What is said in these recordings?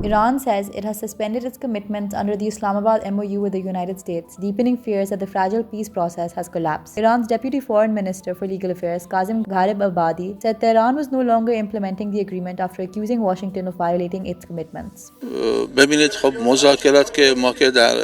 Iran says it has suspended its commitments under the Islamabad MoU with the United States, deepening fears that the fragile peace process has collapsed. Iran's Deputy Foreign Minister for Legal Affairs, Kazem Gharib-Abadi, said Tehran was no longer implementing the agreement after accusing Washington of violating its commitments. ببینید خب مذاکرات که ما که در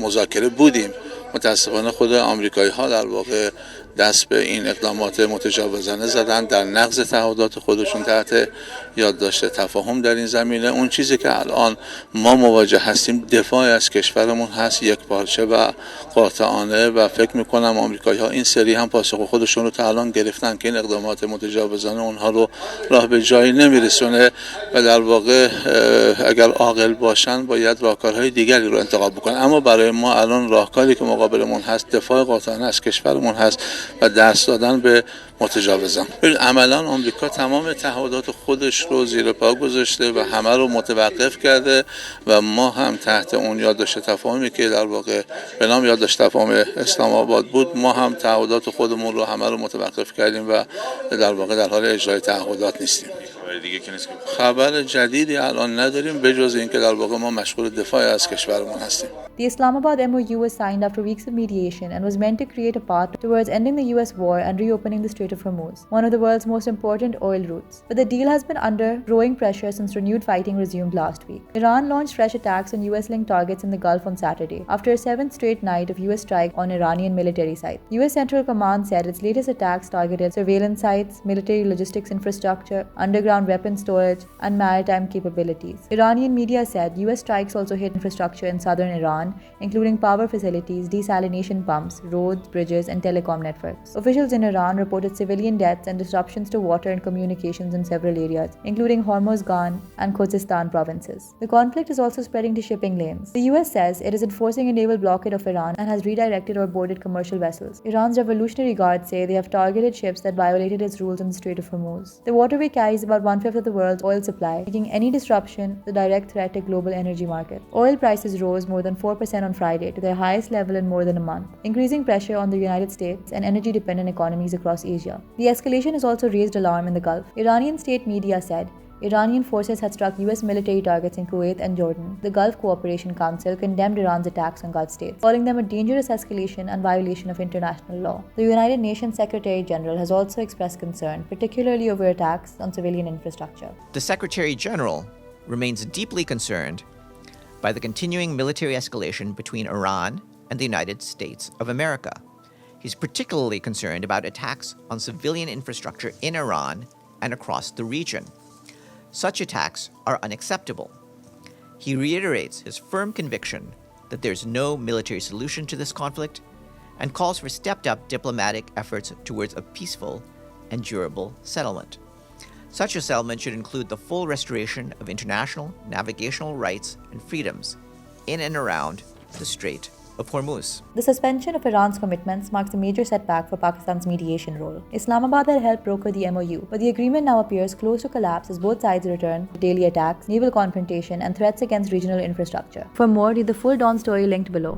مذاکره بودیم متاسفانه خود آمریکایی‌ها در واقع دست به این اقدامات متجاوزانه زدن در نقض تعهدات خودشون تحت یادداشت تفاهم در این زمینه. اون چیزی که الان ما مواجه هستیم دفاع از کشورمون هست، یک پارچه و قاطعانه، و فکر میکنم آمریکایی‌ها این سری هم پاسخ خودشون رو تا الان گرفتن که این اقدامات متجاوزانه اونها رو راه به جایی نمیرسونه و در واقع اگر عاقل باشن باید راهکارهای دیگری رو انتخاب بکنن. اما برای ما الان راهکاری که مقابلمون هست دفاع قاطعانه از کشورمون هست و دست دادن به متجاوزان. عملا آمریکا تمام تعهدات خودش رو زیر پا گذاشته و همه رو متوقف کرده و ما هم تحت اون یادداشت تفاهمی که در واقع به نام یادداشت تفاهم اسلام آباد بود، ما هم تعهدات خودمون رو همه رو متوقف کردیم و در واقع در حال اجرای تعهدات نیستیم. خبر جدیدی الان نداریم به جز اینکه در واقع ما مشغول دفاع از کشورمون هستیم. The Islamabad MoU was signed after weeks of mediation and was meant to create a path towards ending the US war and reopening the Strait of Hormuz, one of the world's most important oil routes. But the deal has been under growing pressure since renewed fighting resumed last week. Iran launched fresh attacks on US-linked targets in the Gulf on Saturday, after a seventh straight night of US strikes on Iranian military sites. US Central Command said its latest attacks targeted surveillance sites, military logistics infrastructure, underground weapon storage, and maritime capabilities. Iranian media said US strikes also hit infrastructure in southern Iran, including power facilities, desalination pumps, roads, bridges, and telecom networks. Officials in Iran reported civilian deaths and disruptions to water and communications in several areas, including Hormuzgan and Khuzestan provinces. The conflict is also spreading to shipping lanes. The US says it is enforcing a naval blockade of Iran and has redirected or boarded commercial vessels. Iran's Revolutionary Guard say they have targeted ships that violated its rules in the Strait of Hormuz. The waterway carries about 1/5 of the world's oil supply, making any disruption the direct threat to global energy market. Oil prices rose more than 4% on Friday to their highest level in more than a month, increasing pressure on the United States and energy-dependent economies across Asia. The escalation has also raised alarm in the Gulf. Iranian state media said Iranian forces had struck US military targets in Kuwait and Jordan. The Gulf Cooperation Council condemned Iran's attacks on Gulf states, calling them a dangerous escalation and violation of international law. The United Nations Secretary General has also expressed concern, particularly over attacks on civilian infrastructure. The Secretary General remains deeply concerned by the continuing military escalation between Iran and the United States of America. He's particularly concerned about attacks on civilian infrastructure in Iran and across the region. Such attacks are unacceptable. He reiterates his firm conviction that there's no military solution to this conflict and calls for stepped-up diplomatic efforts towards a peaceful and durable settlement. Such a settlement should include the full restoration of international navigational rights and freedoms in and around the Strait of Hormuz. The suspension of Iran's commitments marks a major setback for Pakistan's mediation role. Islamabad had helped broker the MoU, but the agreement now appears close to collapse as both sides return to daily attacks, naval confrontation, and threats against regional infrastructure. For more, read the full Dawn story linked below.